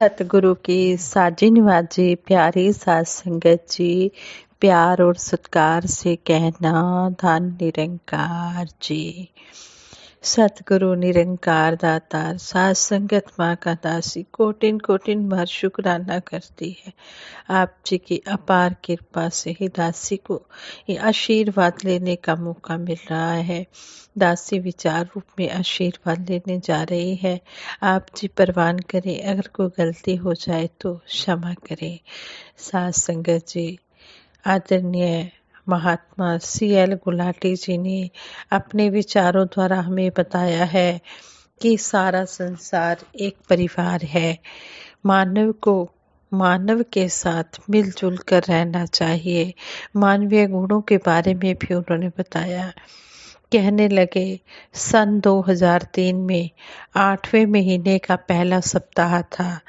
सतगुरु की साजी निवाजी प्यारी साध संगत जी, प्यार और सत्कार से कहना धन निरंकार जी। सतगुरु निरंकार दातार साध संगत माँ का दासी कोटिन कोटिन बार शुक्राना करती है। आप जी की अपार कृपा से ही दासी को ये आशीर्वाद लेने का मौका मिल रहा है। दासी विचार रूप में आशीर्वाद लेने जा रही है। आप जी परवान करें, अगर कोई गलती हो जाए तो क्षमा करें। साध संगत जी, आदरणीय महात्मा CL गुलाटी जी ने अपने विचारों द्वारा हमें बताया है कि सारा संसार एक परिवार है। मानव को मानव के साथ मिलजुल कर रहना चाहिए। मानवीय गुणों के बारे में भी उन्होंने बताया। कहने लगे सन 2003 में 8वें महीने का पहला सप्ताह था,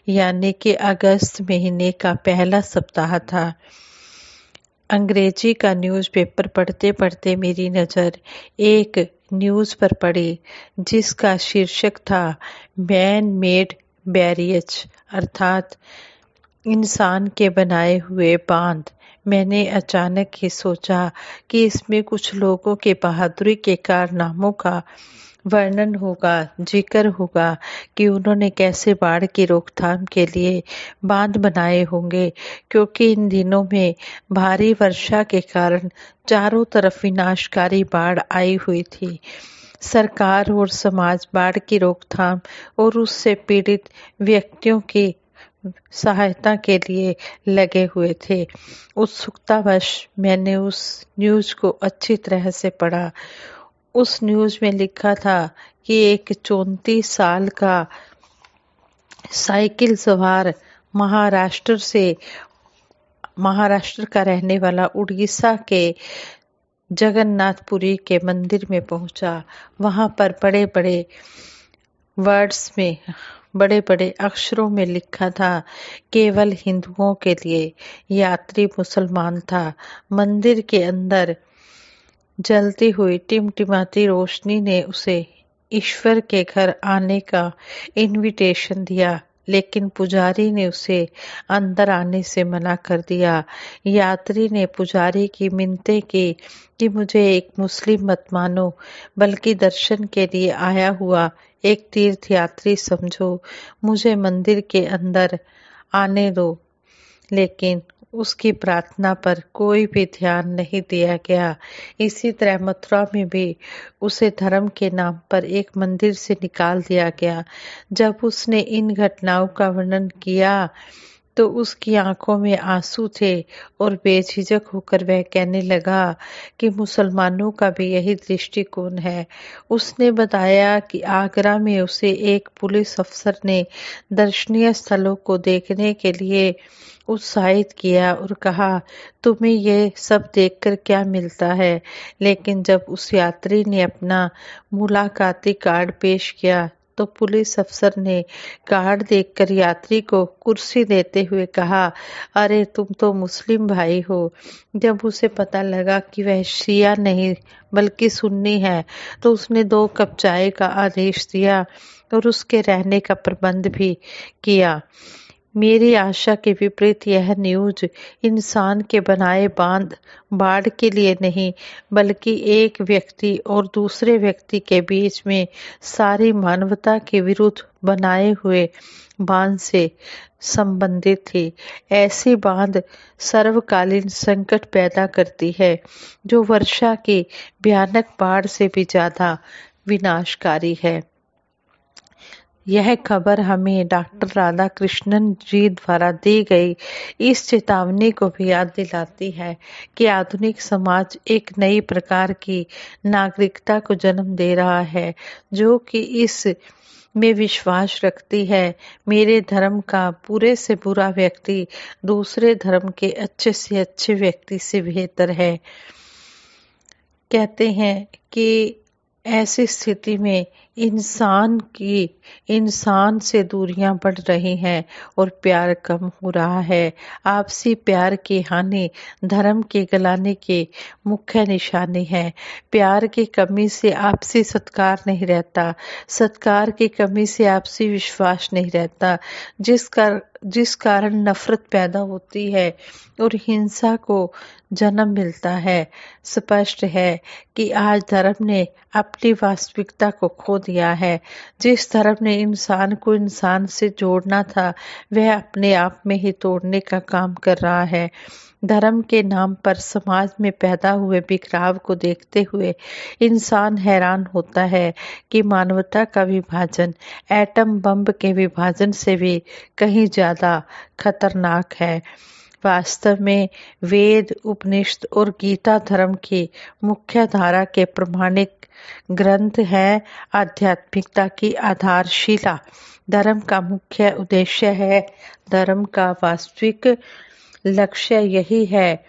यानी कि अगस्त महीने का पहला सप्ताह था। अंग्रेजी का न्यूज़पेपर पढ़ते पढ़ते मेरी नज़र एक न्यूज़ पर पड़ी जिसका शीर्षक था मैन मेड बैरियर्स, अर्थात इंसान के बनाए हुए बांध। मैंने अचानक ही सोचा कि इसमें कुछ लोगों के बहादुरी के कारनामों का वर्णन होगा, जिक्र होगा कि उन्होंने कैसे बाढ़ की रोकथाम के लिए बांध बनाए होंगे, क्योंकि इन दिनों में भारी वर्षा के कारण चारों तरफ विनाशकारी बाढ़ आई हुई थी। सरकार और समाज बाढ़ की रोकथाम और उससे पीड़ित व्यक्तियों की सहायता के लिए लगे हुए थे। उत्सुकतावश मैंने उस न्यूज़ को अच्छी तरह से पढ़ा। उस न्यूज़ में लिखा था कि एक 34 साल का साइकिल सवार महाराष्ट्र का रहने वाला उड़ीसा के जगन्नाथपुरी के मंदिर में पहुंचा। वहां पर बड़े बड़े वर्ड्स में, बड़े बड़े अक्षरों में लिखा था केवल हिंदुओं के लिए। यात्री मुसलमान था। मंदिर के अंदर जलती हुई टिमटिमाती रोशनी ने उसे ईश्वर के घर आने का इनविटेशन दिया, लेकिन पुजारी ने उसे अंदर आने से मना कर दिया। यात्री ने पुजारी की मिन्नतें की कि मुझे एक मुस्लिम मत मानो, बल्कि दर्शन के लिए आया हुआ एक तीर्थ यात्री समझो, मुझे मंदिर के अंदर आने दो। लेकिन उसकी प्रार्थना पर कोई भी ध्यान नहीं दिया गया। इसी तरह मथुरा में भी उसे धर्म के नाम पर एक मंदिर से निकाल दिया गया। जब उसने इन घटनाओं का वर्णन किया तो उसकी आंखों में आंसू थे और बेझिझक होकर वह कहने लगा कि मुसलमानों का भी यही दृष्टिकोण है। उसने बताया कि आगरा में उसे एक पुलिस अफसर ने दर्शनीय स्थलों को देखने के लिए उत्साहित किया और कहा, तुम्हें ये सब देखकर क्या मिलता है? लेकिन जब उस यात्री ने अपना मुलाकाती कार्ड पेश किया तो पुलिस अफसर ने कार्ड देखकर यात्री को कुर्सी देते हुए कहा, अरे तुम तो मुस्लिम भाई हो। जब उसे पता लगा कि वह शिया नहीं बल्कि सुन्नी है तो उसने 2 कप चाय का आदेश दिया और उसके रहने का प्रबंध भी किया। मेरी आशा के विपरीत यह न्यूज इंसान के बनाए बांध बाढ़ के लिए नहीं, बल्कि एक व्यक्ति और दूसरे व्यक्ति के बीच में सारी मानवता के विरुद्ध बनाए हुए बांध से संबंधित थी। ऐसी बांध सर्वकालीन संकट पैदा करती है, जो वर्षा की भयानक बाढ़ से भी ज्यादा विनाशकारी है। यह खबर हमें डॉक्टर राधा कृष्णन जी द्वारा दी गई इस चेतावनी को भी याद दिलाती है कि आधुनिक समाज एक नई प्रकार की नागरिकता को जन्म दे रहा है, जो कि इस में विश्वास रखती है मेरे धर्म का बुरे से बुरा व्यक्ति दूसरे धर्म के अच्छे से अच्छे व्यक्ति से बेहतर है। कहते हैं कि ऐसी स्थिति में इंसान से दूरियां बढ़ रही हैं और प्यार कम हो रहा है। आपसी प्यार की हानि धर्म के गलाने के मुख्य निशानी है। प्यार की कमी से आपसी सत्कार नहीं रहता, सत्कार की कमी से आपसी विश्वास नहीं रहता, जिस कारण नफरत पैदा होती है और हिंसा को जन्म मिलता है। स्पष्ट है कि आज धर्म ने अपनी वास्तविकता को खो दिया है। जिस धर्म ने इंसान को इंसान से जोड़ना था, वह अपने आप में ही तोड़ने का काम कर रहा है। धर्म के नाम पर समाज में पैदा हुए बिखराव को देखते हुए इंसान हैरान होता है कि मानवता का विभाजन एटम बम के विभाजन से भी कहीं ज्यादा खतरनाक है। वास्तव में वेद, उपनिषद और गीता धर्म की मुख्य धारा के प्रमाणिक ग्रंथ है। आध्यात्मिकता की आधारशिला धर्म का मुख्य उद्देश्य है। धर्म का वास्तविक लक्ष्य यही है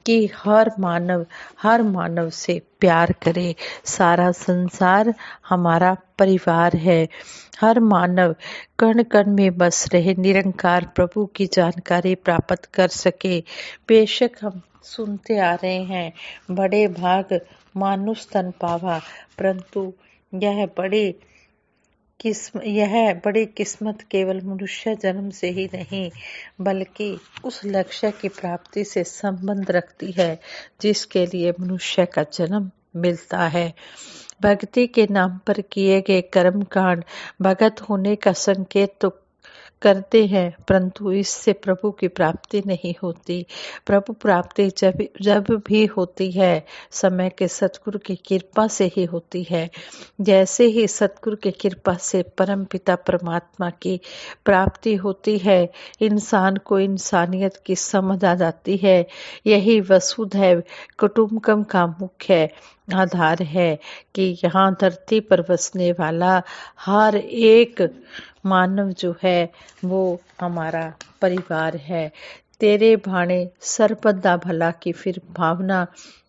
कि हर मानव से प्यार करे। सारा संसार हमारा परिवार है। हर मानव कण कण में बस रहे निरंकार प्रभु की जानकारी प्राप्त कर सके। बेशक हम सुनते आ रहे हैं, बड़े भाग मानुष तन पावा, परंतु यह बड़ी किस्मत केवल मनुष्य जन्म से ही नहीं, बल्कि उस लक्ष्य की प्राप्ति से संबंध रखती है जिसके लिए मनुष्य का जन्म मिलता है। भक्ति के नाम पर किए गए कर्म कांड भगत होने का संकेत तो करते हैं, परंतु इससे प्रभु की प्राप्ति नहीं होती। प्रभु प्राप्ति जब भी होती है, समय के सतगुरु की कृपा से ही होती है। जैसे ही सतगुरु की कृपा से परम पिता परमात्मा की प्राप्ति होती है, इंसान को इंसानियत की समझ आ जाती है। यही वसुधैव कुटुंबकम का मुख्य आधार है कि यहाँ धरती पर बसने वाला हर एक मानव जो है वो हमारा परिवार है। तेरे भाणे सर्वदा भला की फिर भावना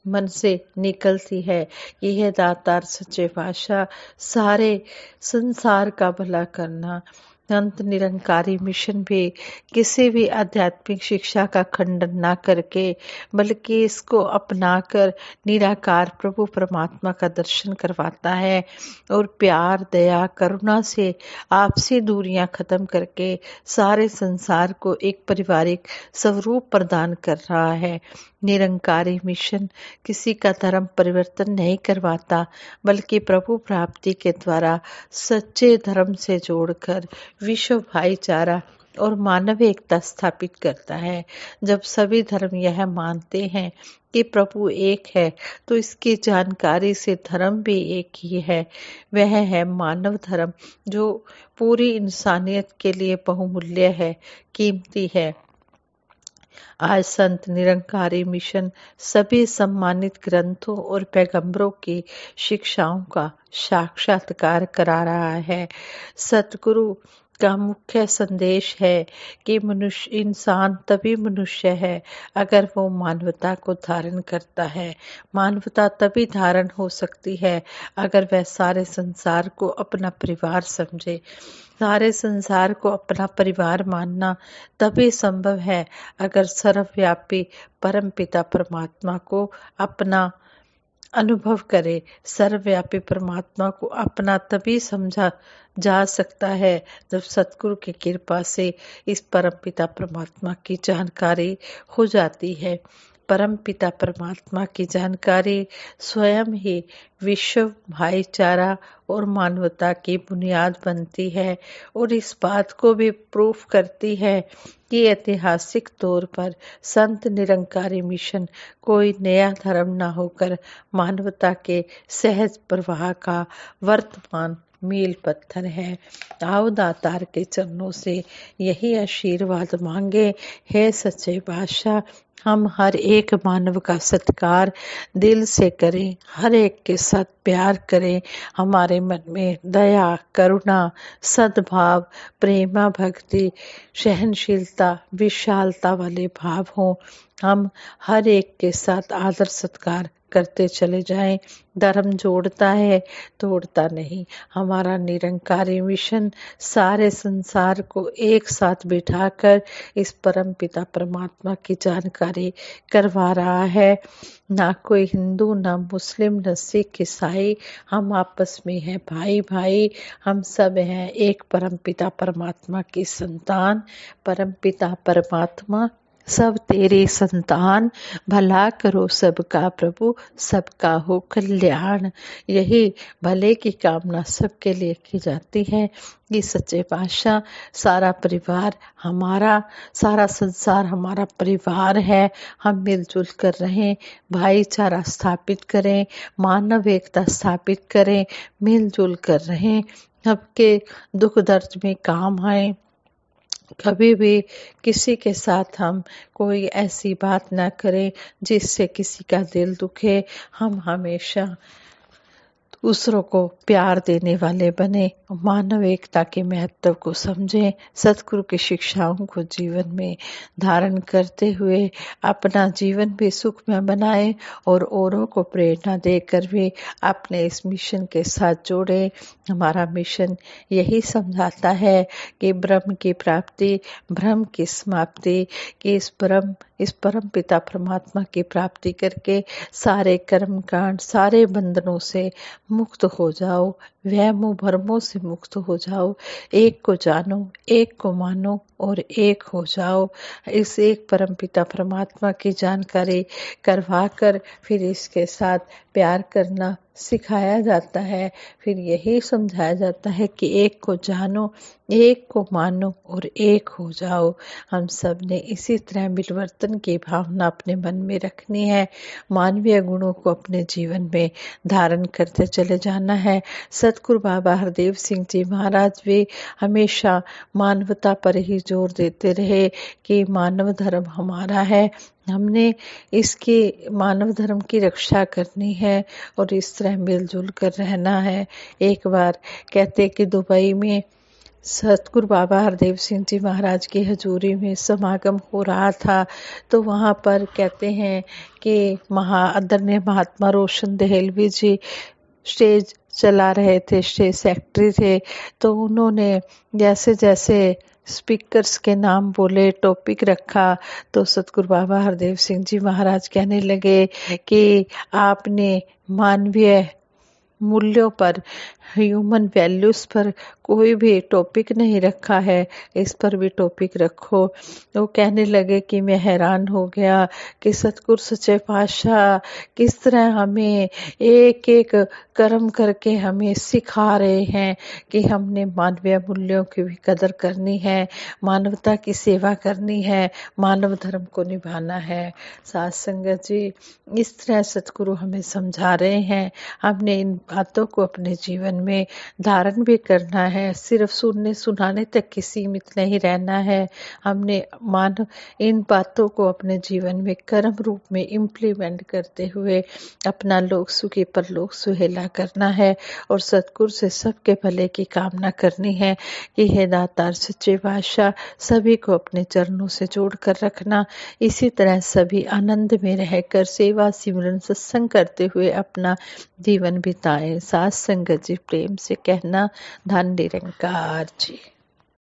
मन से निकलती है। यह दातार सच्चे पातशाह सारे संसार का भला करना। संत निरंकारी मिशन भी किसी भी आध्यात्मिक शिक्षा का खंडन न करके, बल्कि इसको अपनाकर निराकार प्रभु परमात्मा का दर्शन करवाता है और प्यार, दया, करुणा से आपसी दूरियां खत्म करके सारे संसार को एक पारिवारिक स्वरूप प्रदान कर रहा है। निरंकारी मिशन किसी का धर्म परिवर्तन नहीं करवाता, बल्कि प्रभु प्राप्ति के द्वारा सच्चे धर्म से जोड़कर विश्व भाईचारा और मानव एकता स्थापित करता है। जब सभी धर्म यह मानते हैं कि प्रभु एक है, तो इसकी जानकारी से धर्म भी एक ही है। वह है मानव धर्म, जो पूरी इंसानियत के लिए बहुमूल्य है, कीमती है। आज संत निरंकारी मिशन सभी सम्मानित ग्रंथों और पैगंबरों की शिक्षाओं का साक्षात्कार करा रहा है। सतगुरु का मुख्य संदेश है कि इंसान तभी मनुष्य है अगर वो मानवता को धारण करता है। मानवता तभी धारण हो सकती है अगर वह सारे संसार को अपना परिवार समझे। सारे संसार को अपना परिवार मानना तभी संभव है अगर सर्वव्यापी परमपिता परमात्मा को अपना अनुभव करे। सर्वव्यापी परमात्मा को अपना तभी समझा जा सकता है जब सतगुरु की कृपा से इस परमपिता परमात्मा की जानकारी हो जाती है। परमपिता परमात्मा की जानकारी स्वयं ही विश्व भाईचारा और मानवता की बुनियाद बनती है और इस बात को भी प्रूफ करती है कि ऐतिहासिक तौर पर संत निरंकारी मिशन कोई नया धर्म न होकर मानवता के सहज प्रवाह का वर्तमान मील पत्थर है। आओ दातार के चरणों से यही आशीर्वाद मांगे। हे सच्चे बादशाह, हम हर एक मानव का सत्कार दिल से करें, हर एक के साथ प्यार करें। हमारे मन में दया, करुणा, सद्भाव, प्रेमा, भक्ति, सहनशीलता, विशालता वाले भाव हों। हम हर एक के साथ आदर सत्कार करते चले जाएं। धर्म जोड़ता है, तोड़ता नहीं। हमारा निरंकारी मिशन सारे संसार को एक साथ बिठाकर इस परम पिता परमात्मा की जानकारी करवा रहा है। ना कोई हिंदू, ना मुस्लिम, न सिख, ईसाई, हम आपस में हैं भाई भाई। हम सब हैं एक परम पिता परमात्मा की संतान। परम पिता परमात्मा सब तेरी संतान, भला करो सबका प्रभु, सबका हो कल्याण। यही भले की कामना सबके लिए की जाती है। ये सच्चे पातशाह, सारा परिवार हमारा, सारा संसार हमारा परिवार है। हम मिलजुल कर रहें, भाईचारा स्थापित करें, मानव एकता स्थापित करें, मिलजुल कर रहें, सबके दुख दर्द में काम आए। कभी भी किसी के साथ हम कोई ऐसी बात ना करें जिससे किसी का दिल दुखे। हम हमेशा दूसरों को प्यार देने वाले बने, मानव एकता के महत्व को समझें, सतगुरु की शिक्षाओं को जीवन में धारण करते हुए अपना जीवन भी सुखमय बनाएं और औरों को प्रेरणा देकर भी अपने इस मिशन के साथ जोड़ें। हमारा मिशन यही समझाता है कि ब्रह्म की प्राप्ति, ब्रह्म की समाप्ति, कि इस परम पिता परमात्मा की प्राप्ति करके सारे कर्म कांड, सारे बंधनों से मुक्त हो जाओ, वहमों भरमों से मुक्त हो जाओ। एक को जानो, एक को मानो और एक हो जाओ। इस एक परम पिता परमात्मा की जानकारी करवाकर फिर इसके साथ प्यार करना सिखाया जाता है। फिर यही समझाया जाता है कि एक को जानो, एक को मानो और एक हो जाओ। हम सब ने इसी तरह मिलवर्तन की भावना अपने मन में रखनी है, मानवीय गुणों को अपने जीवन में धारण करते चले जाना है। सतगुरु बाबा हरदेव सिंह जी महाराज भी हमेशा मानवता पर ही जोर देते रहे कि मानव धर्म हमारा है, हमने इसकी मानव धर्म की रक्षा करनी है और इस तरह मिलजुल कर रहना है। एक बार कहते कि दुबई में सतगुरु बाबा हरदेव सिंह जी महाराज की हजूरी में समागम हो रहा था, तो वहाँ पर कहते हैं कि आदरणीय महात्मा रोशन दहलवी जी स्टेज चला रहे थे, स्टेज सेक्रेटरी थे। तो उन्होंने जैसे जैसे स्पीकर्स के नाम बोले, टॉपिक रखा, तो सतगुरु बाबा हरदेव सिंह जी महाराज कहने लगे कि आपने मानवीय मूल्यों पर, ह्यूमन वैल्यूज पर कोई भी टॉपिक नहीं रखा है, इस पर भी टॉपिक रखो। वो कहने लगे कि मैं हैरान हो गया कि सतगुरु सच्चे पातशाह किस तरह हमें एक एक कर्म करके हमें सिखा रहे हैं कि हमने मानवीय मूल्यों की भी कदर करनी है, मानवता की सेवा करनी है, मानव धर्म को निभाना है। साथ संगत जी, इस तरह सतगुरु हमें समझा रहे हैं। हमने इन बातों को अपने जीवन में धारण भी करना है, सिर्फ सुनने सुनाने तक ही सीमित नहीं रहना है। हमने इन बातों को अपने जीवन में कर्म रूप में इम्प्लीमेंट करते हुए अपना लोक सुखी परलोक सुहेला करना है और सतगुरु से सबके भले की कामना करनी है कि हे दातार सच्चे पातशाह सभी को अपने चरणों से जोड़ कर रखना। इसी तरह सभी आनंद में रहकर सेवा सिमरन सत्संग करते हुए अपना जीवन बिताएं। साथ संगत जी प्रेम से कहना, धन निरंकार जी।